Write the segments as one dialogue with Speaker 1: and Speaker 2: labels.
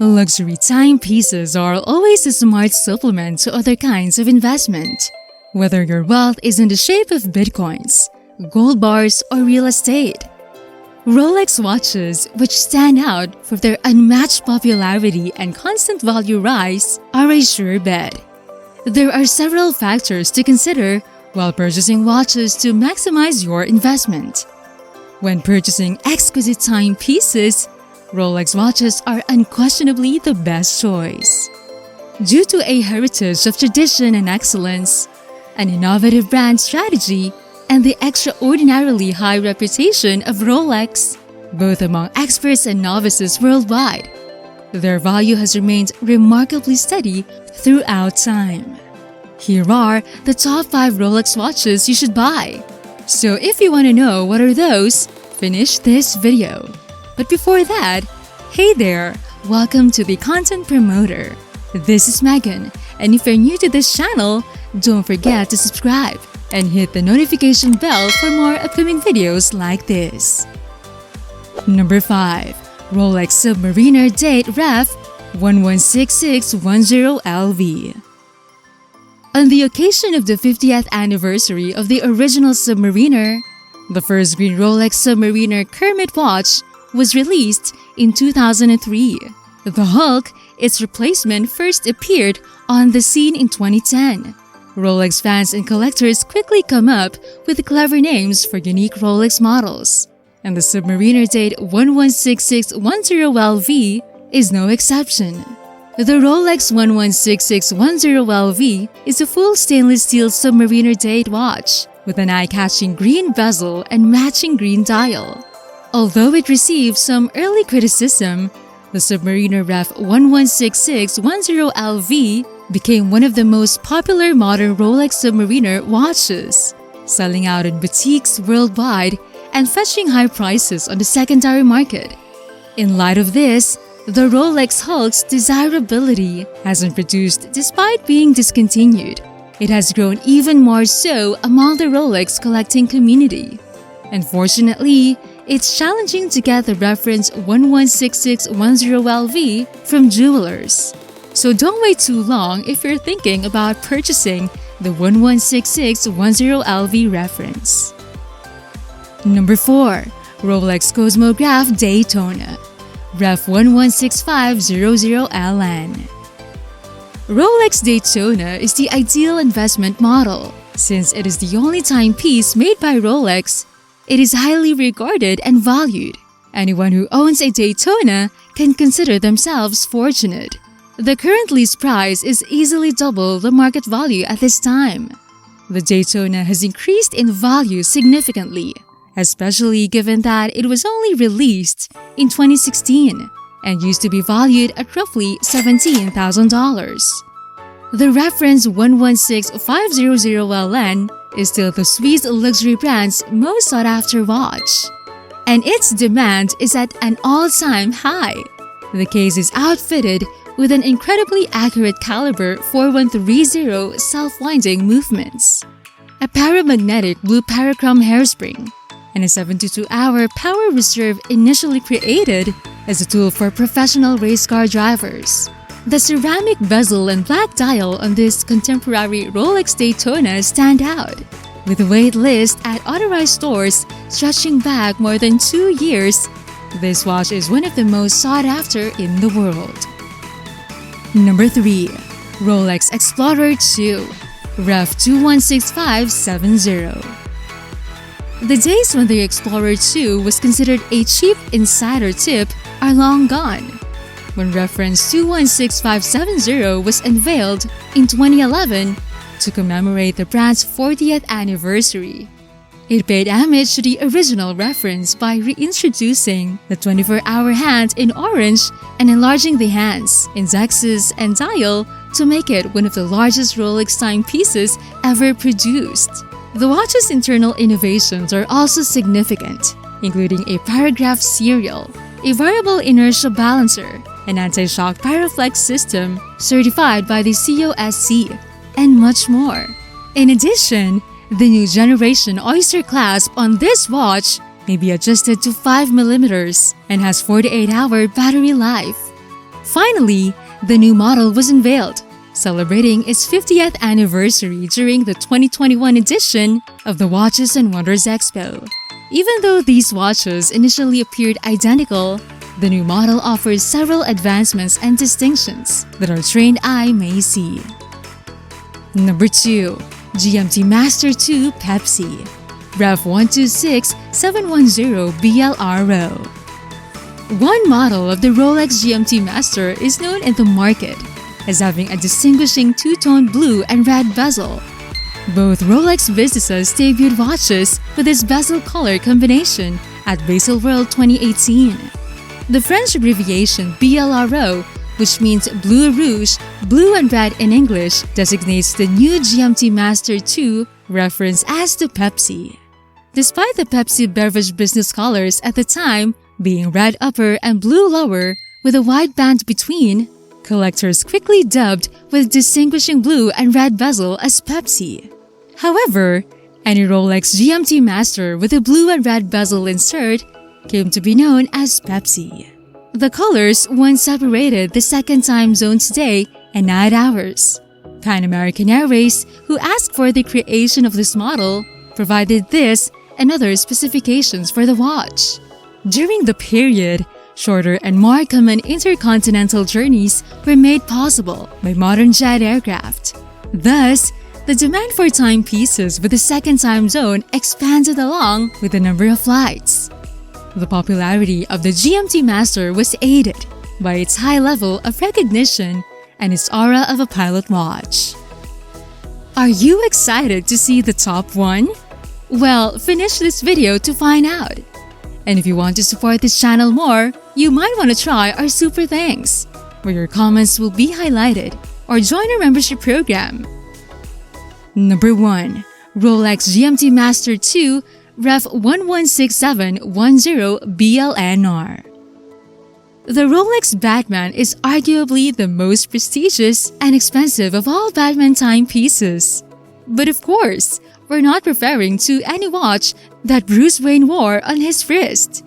Speaker 1: Luxury timepieces are always a smart supplement to other kinds of investment. Whether your wealth is in the shape of bitcoins, gold bars, or real estate. Rolex watches, which stand out for their unmatched popularity and constant value rise, are a sure bet. There are several factors to consider while purchasing watches to maximize your investment. When purchasing exquisite timepieces, Rolex watches are unquestionably the best choice. Due to a heritage of tradition and excellence, an innovative brand strategy, and the extraordinarily high reputation of Rolex, both among experts and novices worldwide, their value has remained remarkably steady throughout time. Here are the top 5 Rolex watches you should buy. So if you want to know what are those, finish this video. But before that, hey there! Welcome to the Content Promoter. This is Megan, and if you're new to this channel, don't forget to subscribe and hit the notification bell for more upcoming videos like this. Number 5. Rolex Submariner Date Ref 116610LV. On the occasion of the 50th anniversary of the original Submariner, the first green Rolex Submariner Kermit watch was released in 2003. The Hulk, its replacement, first appeared on the scene in 2010. Rolex fans and collectors quickly come up with clever names for unique Rolex models, and the Submariner Date 116610LV is no exception. The Rolex 116610LV is a full stainless steel Submariner Date watch with an eye-catching green bezel and matching green dial. Although it received some early criticism, the Submariner Ref 116610LV became one of the most popular modern Rolex Submariner watches, selling out in boutiques worldwide and fetching high prices on the secondary market. In light of this, the Rolex Hulk's desirability hasn't reduced despite being discontinued. It has grown even more so among the Rolex collecting community. Unfortunately, it's challenging to get the reference 116610LV from jewelers. So don't wait too long if you're thinking about purchasing the 116610LV reference. Number 4. Rolex Cosmograph Daytona Ref 116500LN. Rolex Daytona is the ideal investment model. Since it is the only timepiece made by Rolex, it is highly regarded and valued. Anyone who owns a Daytona can consider themselves fortunate. The current lease price is easily double the market value at this time. The Daytona has increased in value significantly, especially given that it was only released in 2016 and used to be valued at roughly $17,000. The reference 116500LN is still the Swiss luxury brand's most sought-after watch, and its demand is at an all-time high. The case is outfitted with an incredibly accurate caliber 4130 self-winding movements, a paramagnetic blue parachrome hairspring, and a 72-hour power reserve initially created as a tool for professional race car drivers. The ceramic bezel and black dial on this contemporary Rolex Daytona stand out, with a wait list at authorized stores stretching back more than 2 years. This watch is one of the most sought after in the world. Number 3. Rolex Explorer II Ref 216570. The days when the Explorer II was considered a cheap insider tip are long gone. When reference 216570 was unveiled in 2011 to commemorate the brand's 40th anniversary, it paid homage to the original reference by reintroducing the 24-hour hand in orange and enlarging the hands, indexes, and dial to make it one of the largest Rolex timepieces ever produced. The watch's internal innovations are also significant, including a paragraph serial, a variable inertia balancer, an anti-shock Pyroflex system certified by the COSC, and much more. In addition, the new generation oyster clasp on this watch may be adjusted to 5mm and has 48-hour battery life. Finally, the new model was unveiled, celebrating its 50th anniversary during the 2021 edition of the Watches and Wonders Expo. Even though these watches initially appeared identical, the new model offers several advancements and distinctions that our trained eye may see. Number 2. GMT-MASTER II PEPSI Ref 126710BLRO. One model of the Rolex GMT-MASTER is known in the market as having a distinguishing two-tone blue and red bezel. Both Rolex businesses debuted watches with this bezel color combination at Baselworld 2018. The French abbreviation BLRO, which means Bleu Rouge, blue and red in English, designates the new GMT-MASTER II, referenced as the PEPSI. Despite the PEPSI beverage business colors at the time being red upper and blue lower with a wide band between, collectors quickly dubbed with distinguishing blue and red bezel as PEPSI. However, any Rolex GMT-MASTER with a blue and red bezel insert came to be known as PEPSI. The colors once separated the second time zones day and night hours. Pan American Airways, who asked for the creation of this model, provided this and other specifications for the watch. During the period, shorter and more common intercontinental journeys were made possible by modern jet aircraft. Thus, the demand for timepieces with the second time zone expanded along with the number of flights. The popularity of the GMT-MASTER was aided by its high level of recognition and its aura of a pilot watch. Are you excited to see the top one? Well, finish this video to find out. And if you want to support this channel more, you might want to try our Super Thanks, where your comments will be highlighted, or join our membership program. Number 1. Rolex GMT-MASTER II Ref 116710BLNR. The Rolex Batman is arguably the most prestigious and expensive of all Batman timepieces. But of course, we're not referring to any watch that Bruce Wayne wore on his wrist.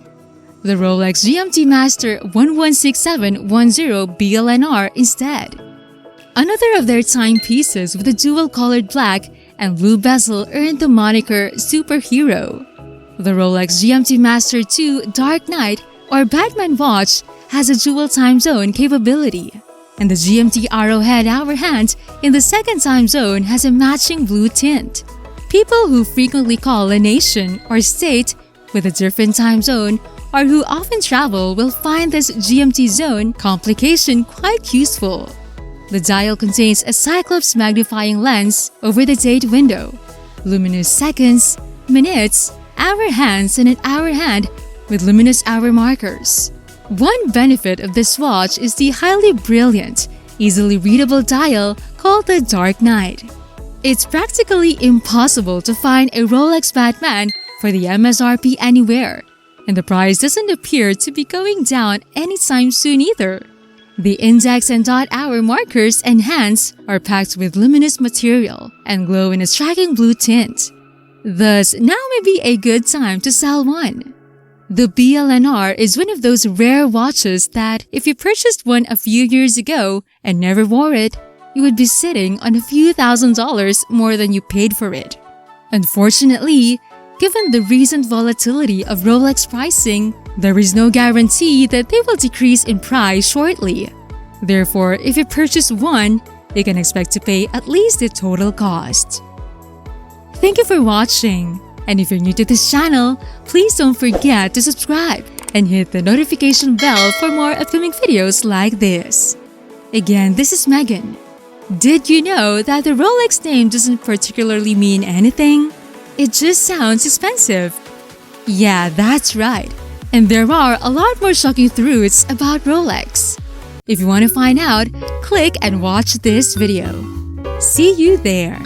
Speaker 1: The Rolex GMT-MASTER 116710BLNR instead. Another of their timepieces with a dual-colored black and blue bezel earned the moniker Superhero. The Rolex GMT-MASTER II Dark Knight or Batman watch has a dual time zone capability, and the GMT Arrowhead hour hand in the second time zone has a matching blue tint. People who frequently call a nation or state with a different time zone or who often travel will find this GMT zone complication quite useful. The dial contains a Cyclops magnifying lens over the date window, luminous seconds, minutes, hour hands, and an hour hand with luminous hour markers. One benefit of this watch is the highly brilliant, easily readable dial called the Dark Knight. It's practically impossible to find a Rolex Batman for the MSRP anywhere, and the price doesn't appear to be going down anytime soon either. The index and dot hour markers and hands are packed with luminous material and glow in a striking blue tint. Thus, now may be a good time to sell one. The BLNR is one of those rare watches that, if you purchased one a few years ago and never wore it, you would be sitting on a few $1,000s more than you paid for it. Unfortunately, given the recent volatility of Rolex pricing, there is no guarantee that they will decrease in price shortly. Therefore, if you purchase one, you can expect to pay at least the total cost. Thank you for watching, and if you're new to this channel, please don't forget to subscribe and hit the notification bell for more upcoming videos like this. Again, this is Megan. Did you know that the Rolex name doesn't particularly mean anything? It just sounds expensive. Yeah, that's right. And there are a lot more shocking truths about Rolex. If you want to find out, click and watch this video. See you there.